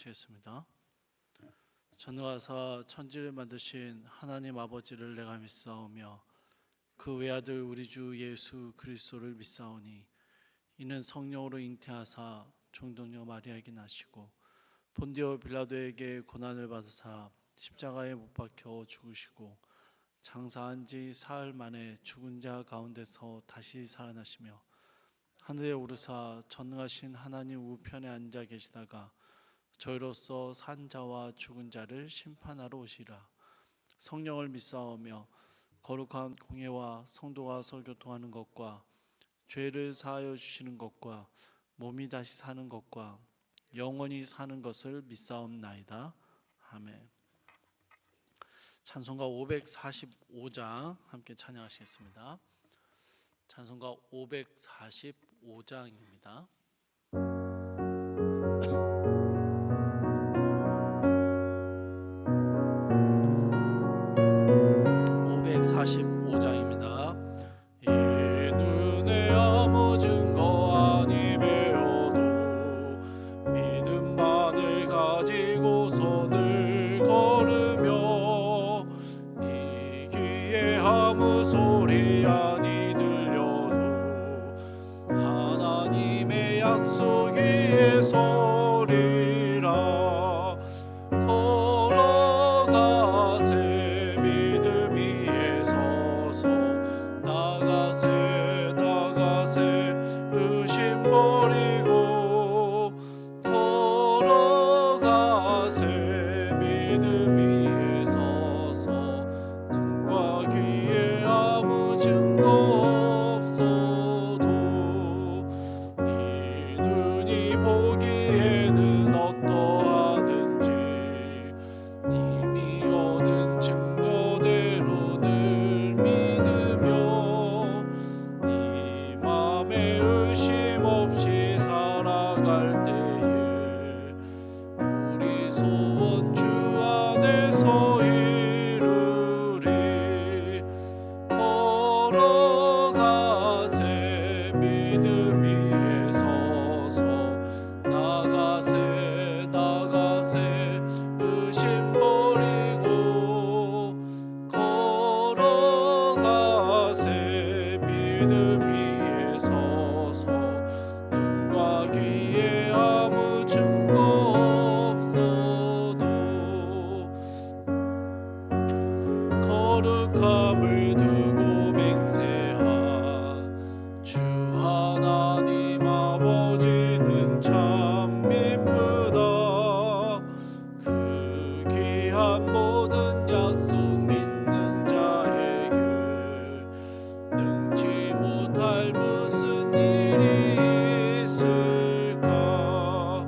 찬양하시겠습니다. 전능하사 천지를 만드신 하나님 아버지를 내가 믿사오며 그 외아들 우리 주 예수 그리스도를 믿사오니 이는 성령으로 잉태하사 종동녀 마리아에게 나시고 본디오 빌라도에게 고난을 받으사 십자가에 못 박혀 죽으시고 장사한 지 사흘 만에 죽은 자 가운데서 다시 살아나시며 하늘에 오르사 전능하신 하나님 우편에 앉아 계시다가 저희로서 산 자와 죽은 자를 심판하러 오시라. 성령을 믿사오며 거룩한 공예와 성도가 설교 통하는 것과 죄를 사하여 주시는 것과 몸이 다시 사는 것과 영원히 사는 것을 믿사옵나이다. 아멘. 찬송가 545장 함께 찬양하시겠습니다. 찬송가 545장입니다. 545장입니다. 이 눈에 아무 증거 아니 배워도 믿음만을 가지고서 늘 걸으며 이 귀에 아무 소리 아니 들려도 하나님의 약속 위에 서리라. 걸어가세 믿음 위에 서서 나가세 의심 버리고 걸어가세 믿음 위에 서서 눈과 귀에 아무 증거 없어도 이 눈이 보기에는 어떠하든지 이미 얻은 증거대로 늘 믿으며 이 맘에 의심 없이 살아갈 때에 우리 소원 주 안에서 이루리. 걸어가세 믿음 위에 서서 나가세 의심 버리고 걸어가세 믿음 위에 서서 눈과 귀에 아무 증거 없어도 거룩함을 두고 맹세한 주 하나님 아버지는 참 미쁘다. 그 귀한 모든 약속 믿는 자에게 능치 못할 무슨 일이 있을까.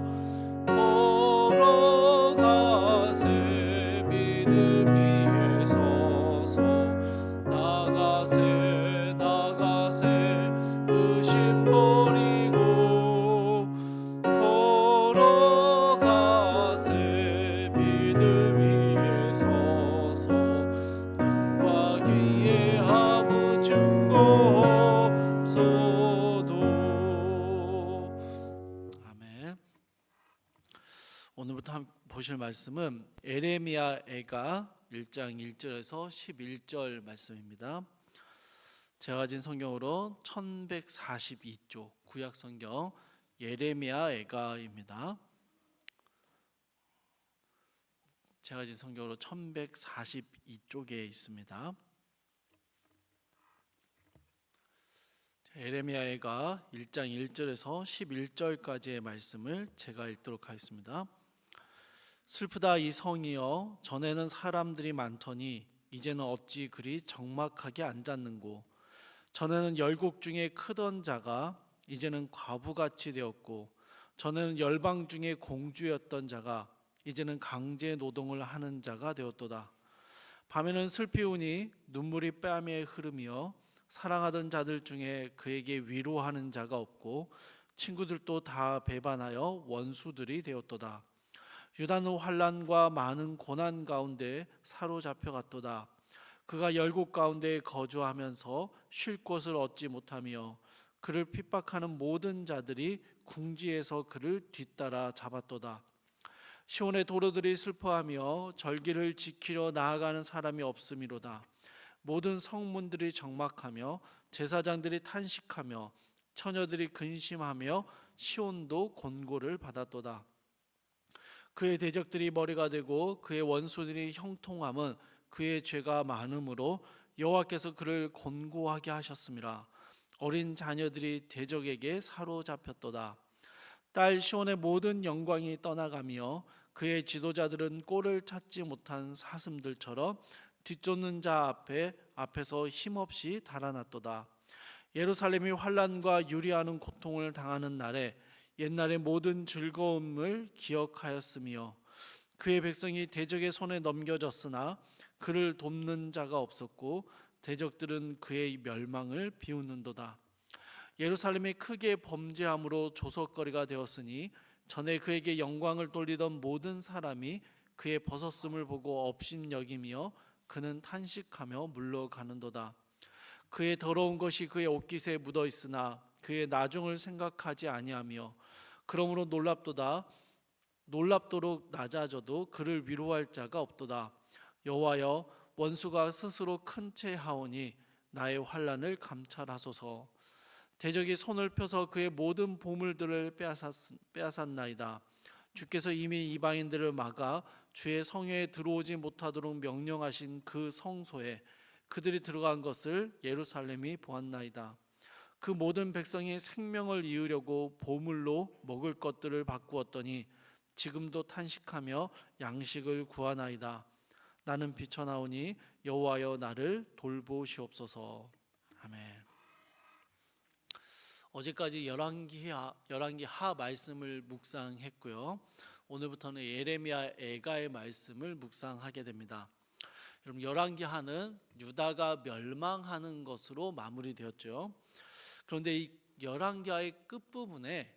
걸어가세 믿음 위에 서서 나가세 의심 버리고 걸어가세 믿음 위에 서서 눈과 귀에 아무 증거 없어도. 아멘. 오늘부터 보실 말씀은 에레미야애가 1장 1절에서 11절 말씀입니다. 제가 가진 성경으로 1142쪽 구약 성경 예레미야애가입니다. 제가 가진 성경으로 1142쪽에 있습니다. 예레미야애가 1장 1절에서 11절까지의 말씀을 제가 읽도록 하겠습니다. 슬프다 이 성이여, 전에는 사람들이 많더니 이제는 어찌 그리 적막하게 앉았는고. 전에는 열국 중에 크던 자가 이제는 과부같이 되었고, 전에는 열방 중에 공주였던 자가 이제는 강제 노동을 하는 자가 되었도다. 밤에는 슬피 우니 눈물이 뺨에 흐르며 사랑하던 자들 중에 그에게 위로하는 자가 없고 친구들도 다 배반하여 원수들이 되었도다. 유다는 환난과 많은 고난 가운데 사로잡혀갔도다. 그가 열국 가운데 거주하면서 쉴 곳을 얻지 못하며 그를 핍박하는 모든 자들이 궁지에서 그를 뒤따라 잡았도다. 시온의 도로들이 슬퍼하며 절기를 지키려 나아가는 사람이 없음이로다. 모든 성문들이 적막하며 제사장들이 탄식하며 처녀들이 근심하며 시온도 곤고를 받았도다. 그의 대적들이 머리가 되고 그의 원수들이 형통함은 그의 죄가 많음으로 여호와께서 그를 곤고하게 하셨음이라. 어린 자녀들이 대적에게 사로잡혔도다. 딸 시온의 모든 영광이 떠나가며 그의 지도자들은 꼴을 찾지 못한 사슴들처럼 뒤쫓는 자 앞에서 힘없이 달아났도다. 예루살렘이 환난과 유리하는 고통을 당하는 날에 옛날의 모든 즐거움을 기억하였으며 그의 백성이 대적의 손에 넘겨졌으나 그를 돕는 자가 없었고 대적들은 그의 멸망을 비웃는도다. 예루살렘이 크게 범죄함으로 조석거리가 되었으니 전에 그에게 영광을 돌리던 모든 사람이 그의 벗었음을 보고 업신여기며 그는 탄식하며 물러가는도다. 그의 더러운 것이 그의 옷깃에 묻어 있으나 그의 나중을 생각하지 아니하며 그러므로 놀랍도록 낮아져도 그를 위로할 자가 없도다. 여호와여, 원수가 스스로 큰 채 하오니 나의 환난을 감찰하소서. 대적이 손을 펴서 그의 모든 보물들을 빼앗았나이다. 주께서 이미 이방인들을 막아 주의 성회에 들어오지 못하도록 명령하신 그 성소에 그들이 들어간 것을 예루살렘이 보았나이다. 그 모든 백성이 생명을 이으려고 보물로 먹을 것들을 바꾸었더니 지금도 탄식하며 양식을 구하나이다. 나는 비쳐나오니 여호와여 나를 돌보시옵소서. 아멘. 어제까지 열왕기하 말씀을 묵상했고요. 오늘부터는 예레미야 애가의 말씀을 묵상하게 됩니다. 여러분, 열왕기하는 유다가 멸망하는 것으로 마무리되었죠. 그런데 이 열왕기하의 끝부분에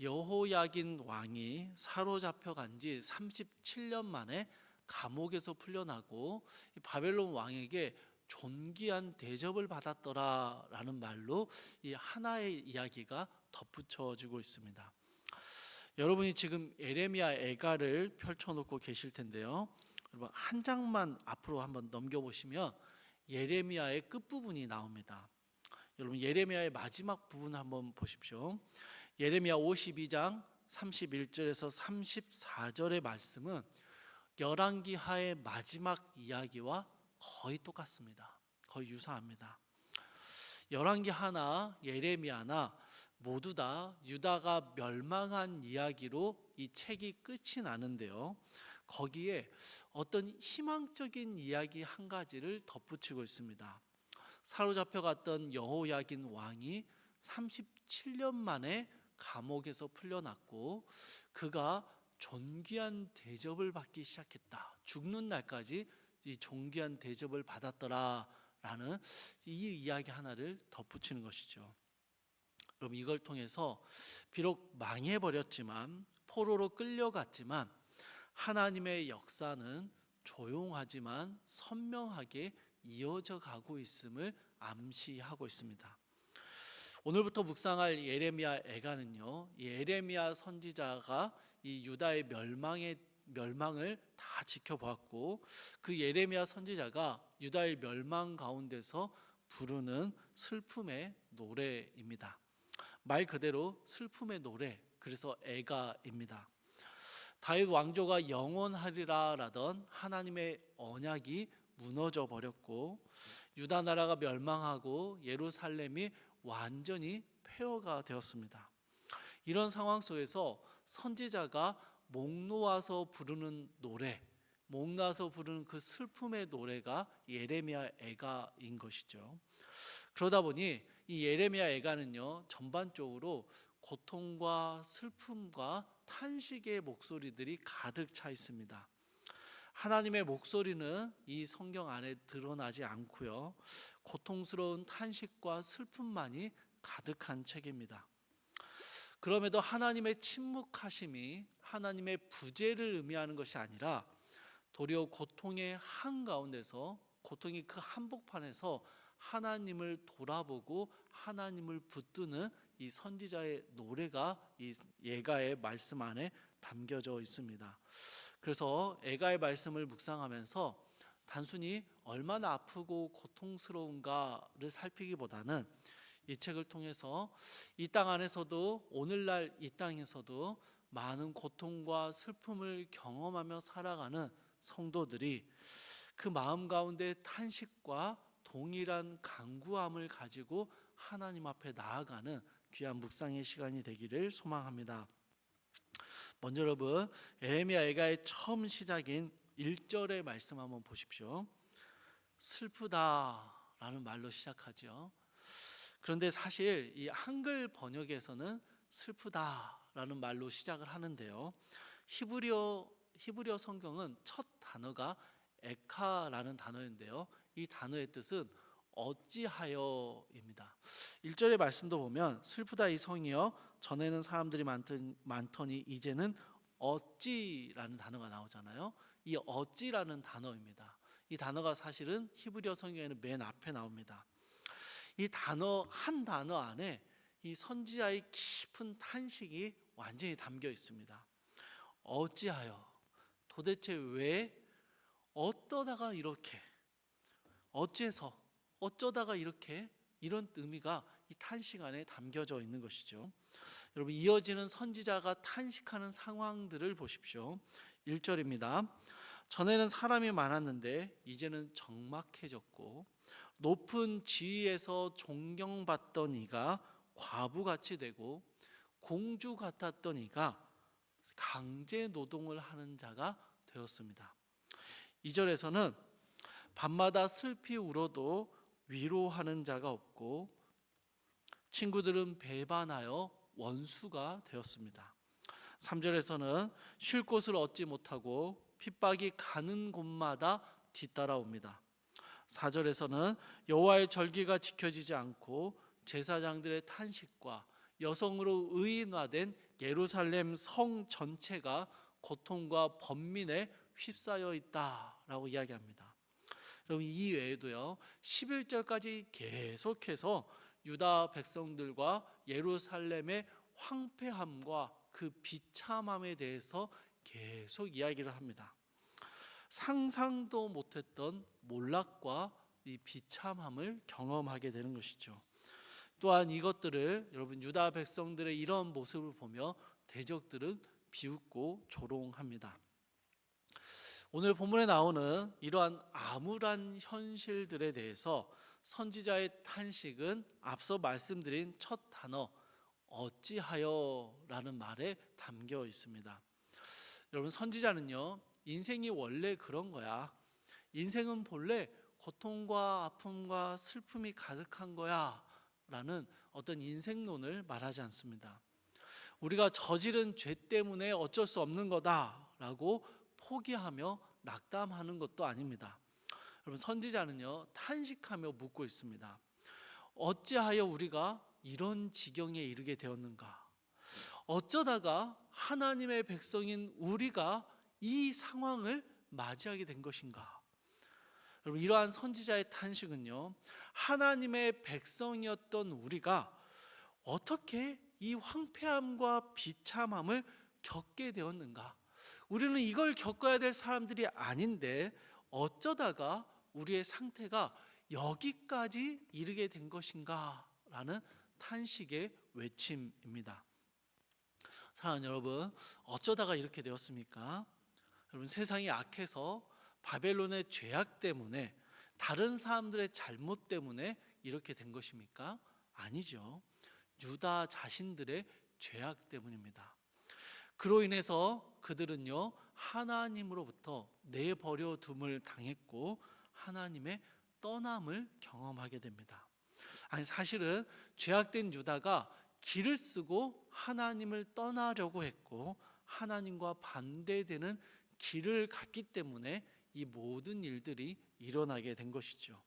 여호야긴 왕이 사로잡혀 간 지 37년 만에 감옥에서 풀려나고 바벨론 왕에게 존귀한 대접을 받았더라라는 말로 이 하나의 이야기가 덧붙여지고 있습니다. 여러분이 지금 예레미야 애가를 펼쳐놓고 계실 텐데요. 여러분, 한 장만 앞으로 한번 넘겨보시면 예레미야의 끝부분이 나옵니다. 여러분, 예레미야의 마지막 부분 한번 보십시오. 예레미야 52장 31절에서 34절의 말씀은 열왕기하의 마지막 이야기와 거의 똑같습니다. 거의 유사합니다. 열왕기하나 예레미야나 모두 다 유다가 멸망한 이야기로 이 책이 끝이 나는데요. 거기에 어떤 희망적인 이야기 한 가지를 덧붙이고 있습니다. 사로잡혀 갔던 여호야긴 왕이 37년 만에 감옥에서 풀려났고 그가 존귀한 대접을 받기 시작했다. 죽는 날까지 이 존귀한 대접을 받았더라라는 이 이야기 하나를 덧붙이는 것이죠. 그럼 이걸 통해서 비록 망해버렸지만 포로로 끌려갔지만 하나님의 역사는 조용하지만 선명하게 이어져 가고 있음을 암시하고 있습니다. 오늘부터 묵상할 예레미야 애가는요, 이 예레미야 선지자가 이 유다의 멸망을 다 지켜보았고 그 예레미야 선지자가 유다의 멸망 가운데서 부르는 슬픔의 노래입니다. 말 그대로 슬픔의 노래, 그래서 애가입니다. 다윗 왕조가 영원하리라라던 하나님의 언약이 무너져 버렸고 유다 나라가 멸망하고 예루살렘이 완전히 폐허가 되었습니다. 이런 상황 속에서 선지자가 목 놓아서 부르는 노래, 목 놓아서 부르는 그 슬픔의 노래가 예레미야 애가인 것이죠. 그러다 보니 이 예레미야 애가는요, 전반적으로 고통과 슬픔과 탄식의 목소리들이 가득 차 있습니다. 하나님의 목소리는 이 성경 안에 드러나지 않고요, 고통스러운 탄식과 슬픔만이 가득한 책입니다. 그럼에도 하나님의 침묵하심이 하나님의 부재를 의미하는 것이 아니라 도리어 고통의 한가운데서, 고통이 그 한복판에서 하나님을 돌아보고 하나님을 붙드는 이 선지자의 노래가 이 예가의 말씀 안에 담겨져 있습니다. 그래서 애가의 말씀을 묵상하면서 단순히 얼마나 아프고 고통스러운가를 살피기보다는 이 책을 통해서 이 땅 안에서도, 오늘날 이 땅에서도 많은 고통과 슬픔을 경험하며 살아가는 성도들이 그 마음 가운데 탄식과 동일한 간구함을 가지고 하나님 앞에 나아가는 귀한 묵상의 시간이 되기를 소망합니다. 먼저 여러분, 예레미야 애가의 처음 시작인 1절의 말씀 한번 보십시오. 슬프다라는 말로 시작하죠. 그런데 사실 이 한글 번역에서는 슬프다라는 말로 시작을 하는데요. 히브리어 성경은 첫 단어가 에카라는 단어인데요. 이 단어의 뜻은 어찌하여입니다. 1절의 말씀도 보면 슬프다 이 성이여 전에는 사람들이 많더니 이제는 어찌라는 단어가 나오잖아요. 이 어찌라는 단어입니다. 이 단어가 사실은 히브리어 성경에는 맨 앞에 나옵니다. 이 단어 한 단어 안에 이 선지자의 깊은 탄식이 완전히 담겨 있습니다. 어찌하여, 도대체 왜, 어떠다가 이렇게, 어째서, 어쩌다가 이렇게, 이런 의미가 이 탄식 안에 담겨져 있는 것이죠. 여러분, 이어지는 선지자가 탄식하는 상황들을 보십시오. 1절입니다. 전에는 사람이 많았는데 이제는 적막해졌고 높은 지위에서 존경받던 이가 과부같이 되고 공주 같았던 이가 강제 노동을 하는 자가 되었습니다. 2절에서는 밤마다 슬피 울어도 위로하는 자가 없고 친구들은 배반하여 원수가 되었습니다. 3절에서는 쉴 곳을 얻지 못하고 핍박이 가는 곳마다 뒤따라옵니다. 4절에서는 여호와의 절기가 지켜지지 않고 제사장들의 탄식과 여성으로 의인화된 예루살렘 성 전체가 고통과 번민에 휩싸여 있다라고 이야기합니다. 여러분, 이 외에도요 11절까지 계속해서 유다 백성들과 예루살렘의 황폐함과 그 비참함에 대해서 계속 이야기를 합니다. 상상도 못했던 몰락과 이 비참함을 경험하게 되는 것이죠. 또한 이것들을 여러분 유다 백성들의 이런 모습을 보며 대적들은 비웃고 조롱합니다. 오늘 본문에 나오는 이러한 암울한 현실들에 대해서 선지자의 탄식은 앞서 말씀드린 첫 단어 어찌하여라는 말에 담겨 있습니다. 여러분, 선지자는요 인생이 원래 그런 거야, 인생은 본래 고통과 아픔과 슬픔이 가득한 거야 라는 어떤 인생론을 말하지 않습니다. 우리가 저지른 죄 때문에 어쩔 수 없는 거다라고 포기하며 낙담하는 것도 아닙니다. 여러분, 선지자는요 탄식하며 묻고 있습니다. 어찌하여 우리가 이런 지경에 이르게 되었는가? 어쩌다가 하나님의 백성인 우리가 이 상황을 맞이하게 된 것인가? 여러분, 이러한 선지자의 탄식은요 하나님의 백성이었던 우리가 어떻게 이 황폐함과 비참함을 겪게 되었는가? 우리는 이걸 겪어야 될 사람들이 아닌데 어쩌다가 우리의 상태가 여기까지 이르게 된 것인가? 라는 탄식의 외침입니다. 사랑하는 여러분, 어쩌다가 이렇게 되었습니까? 여러분, 세상이 악해서 바벨론의 죄악 때문에, 다른 사람들의 잘못 때문에 이렇게 된 것입니까? 아니죠. 유다 자신들의 죄악 때문입니다. 그로 인해서 그들은요 하나님으로부터 내버려 둠을 당했고 하나님의 떠남을 경험하게 됩니다. 아니, 사실은 죄악된 유다가 길을 쓰고 하나님을 떠나려고 했고 하나님과 반대되는 길을 갔기 때문에 이 모든 일들이 일어나게 된 것이죠.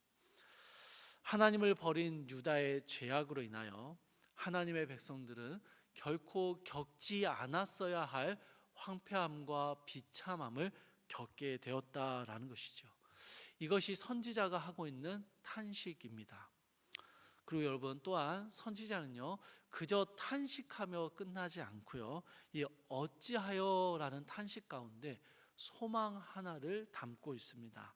하나님을 버린 유다의 죄악으로 인하여 하나님의 백성들은 결코 겪지 않았어야 할 황폐함과 비참함을 겪게 되었다라는 것이죠. 이것이 선지자가 하고 있는 탄식입니다. 그리고 여러분 또한 선지자는요 그저 탄식하며 끝나지 않고요 이 어찌하여라는 탄식 가운데 소망 하나를 담고 있습니다.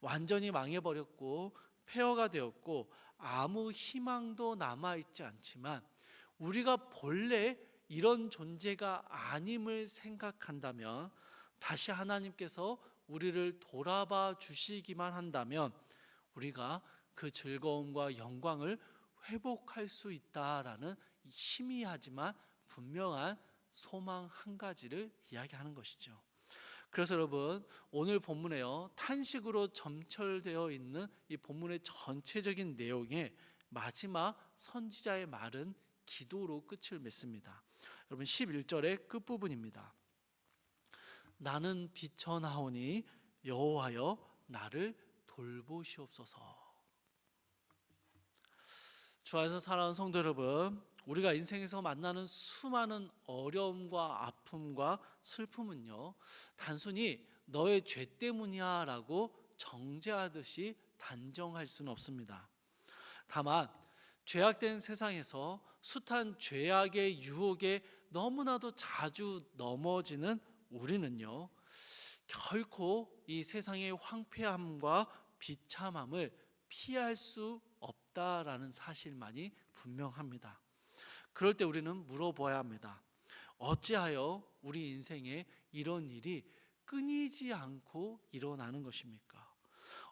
완전히 망해버렸고 폐허가 되었고 아무 희망도 남아있지 않지만 우리가 본래 이런 존재가 아님을 생각한다면, 다시 하나님께서 우리를 돌아봐 주시기만 한다면 우리가 그 즐거움과 영광을 회복할 수 있다라는 희미하지만 분명한 소망 한 가지를 이야기하는 것이죠. 그래서 여러분 오늘 본문에요 탄식으로 점철되어 있는 이 본문의 전체적인 내용의 마지막 선지자의 말은 기도로 끝을 맺습니다. 여러분 11절의 끝부분입니다. 나는 비천하오니 여호와여 나를 돌보시옵소서. 주 안에서 사랑하는 성도 여러분, 우리가 인생에서 만나는 수많은 어려움과 아픔과 슬픔은요 단순히 너의 죄 때문이야 라고 정죄하듯이 단정할 수는 없습니다. 다만 죄악된 세상에서 숱한 죄악의 유혹에 너무나도 자주 넘어지는 우리는요 결코 이 세상의 황폐함과 비참함을 피할 수 없다라는 사실만이 분명합니다. 그럴 때 우리는 물어봐야 합니다. 어찌하여 우리 인생에 이런 일이 끊이지 않고 일어나는 것입니까?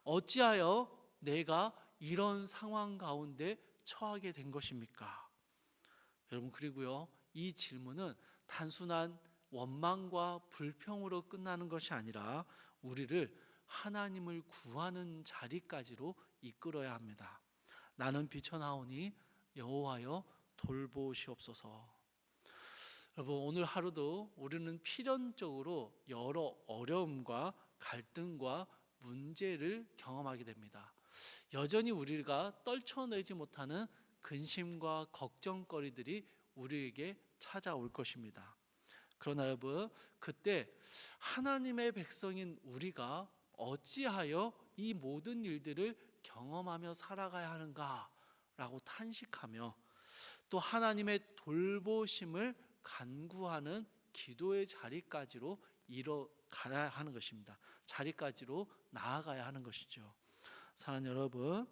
어찌하여 내가 이런 상황 가운데 처하게 된 것입니까? 여러분 그리고요 이 질문은 단순한 원망과 불평으로 끝나는 것이 아니라 우리를 하나님을 구하는 자리까지로 이끌어야 합니다. 나는 비천하오니 여호와여 돌보시옵소서. 여러분 오늘 하루도 우리는 필연적으로 여러 어려움과 갈등과 문제를 경험하게 됩니다. 여전히 우리가 떨쳐내지 못하는 근심과 걱정거리들이 우리에게 찾아올 것입니다. 그러나 여러분 그때 하나님의 백성인 우리가 어찌하여 이 모든 일들을 경험하며 살아가야 하는가 라고 탄식하며 또 하나님의 돌보심을 간구하는 기도의 자리까지로 이뤄가야 하는 것입니다. 자리까지로 나아가야 하는 것이죠. 사랑하는 여러분,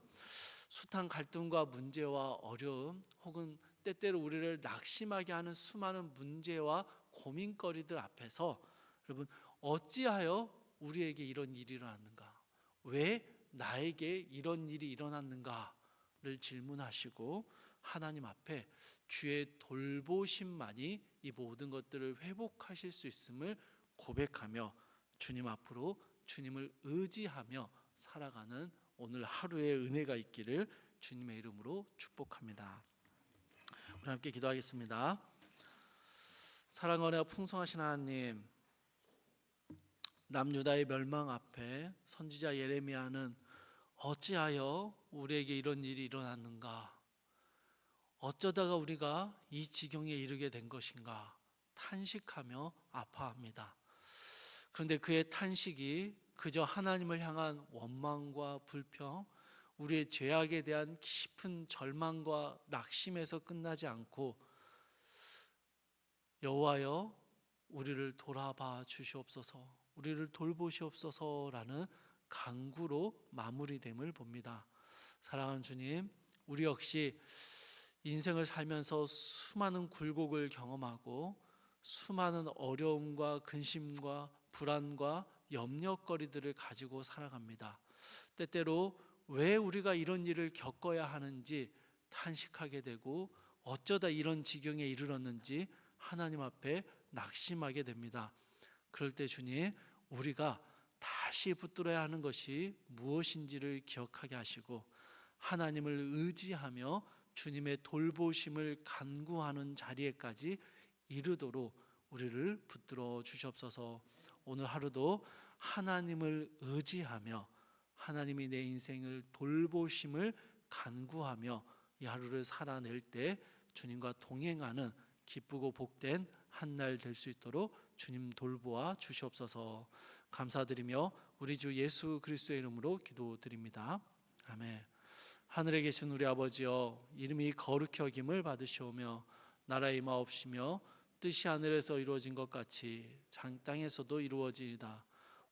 숱한 갈등과 문제와 어려움 혹은 때때로 우리를 낙심하게 하는 수많은 문제와 고민거리들 앞에서 여러분 어찌하여 우리에게 이런 일이 일어났는가? 왜 나에게 이런 일이 일어났는가를 질문하시고 하나님 앞에 주의 돌보심만이 이 모든 것들을 회복하실 수 있음을 고백하며 주님 앞으로 주님을 의지하며 살아가는 오늘 하루의 은혜가 있기를 주님의 이름으로 축복합니다. 우리 함께 기도하겠습니다. 사랑과 은혜가 풍성하신 하나님, 남유다의 멸망 앞에 선지자 예레미야는 어찌하여 우리에게 이런 일이 일어났는가? 어쩌다가 우리가 이 지경에 이르게 된 것인가? 탄식하며 아파합니다. 그런데 그의 탄식이 그저 하나님을 향한 원망과 불평, 우리의 죄악에 대한 깊은 절망과 낙심에서 끝나지 않고 여호와여 우리를 돌아봐 주시옵소서, 우리를 돌보시옵소서라는 간구로 마무리됨을 봅니다. 사랑하는 주님, 우리 역시 인생을 살면서 수많은 굴곡을 경험하고 수많은 어려움과 근심과 불안과 염려거리들을 가지고 살아갑니다. 때때로 왜 우리가 이런 일을 겪어야 하는지 탄식하게 되고 어쩌다 이런 지경에 이르렀는지 하나님 앞에 낙심하게 됩니다. 그럴 때 주님, 우리가 다시 붙들어야 하는 것이 무엇인지를 기억하게 하시고 하나님을 의지하며 주님의 돌보심을 간구하는 자리에까지 이르도록 우리를 붙들어 주시옵소서. 오늘 하루도 하나님을 의지하며 하나님이 내 인생을 돌보심을 간구하며 이 하루를 살아낼 때 주님과 동행하는 기쁘고 복된 한 날 될 수 있도록 주님 돌보아 주시옵소서. 감사드리며 우리 주 예수 그리스도의 이름으로 기도드립니다. 아멘. 하늘에 계신 우리 아버지여, 이름이 거룩히 여김을 받으시오며 나라의 임하옵시며 뜻이 하늘에서 이루어진 것 같이 땅에서도 이루어지이다.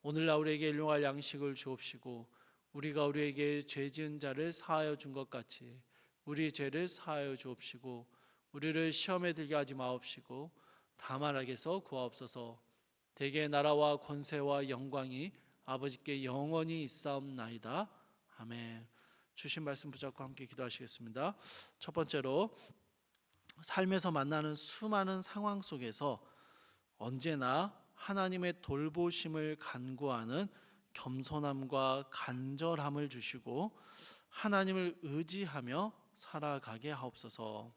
오늘날 우리에게 일용할 양식을 주옵시고 우리가 우리에게 죄 지은 자를 사하여 준 것 같이 우리 죄를 사하여 주옵시고 우리를 시험에 들게 하지 마옵시고 다만 악에서 구하옵소서. 대개 나라와 권세와 영광이 아버지께 영원히 있사옵나이다. 아멘. 주신 말씀 붙잡고 함께 기도하시겠습니다. 첫 번째로, 삶에서 만나는 수많은 상황 속에서 언제나 하나님의 돌보심을 간구하는 겸손함과 간절함을 주시고 하나님을 의지하며 살아가게 하옵소서.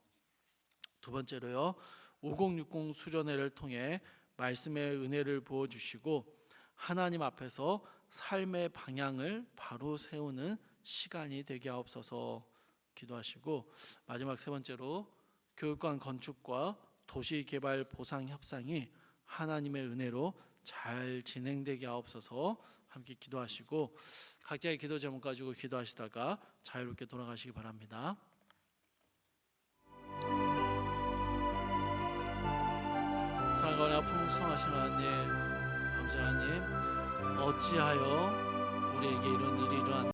두 번째로요, 5060 수련회를 통해 말씀의 은혜를 부어주시고 하나님 앞에서 삶의 방향을 바로 세우는 시간이 되게 하옵소서 기도하시고, 마지막 세 번째로 교육관 건축과 도시개발 보상 협상이 하나님의 은혜로 잘 진행되게 하옵소서 함께 기도하시고, 각자의 기도 제목 가지고 기도하시다가 자유롭게 돌아가시기 바랍니다. 사랑과 풍성하신 하나님, 감사하나님, 어찌하여 우리에게 이런 일이 일어났는지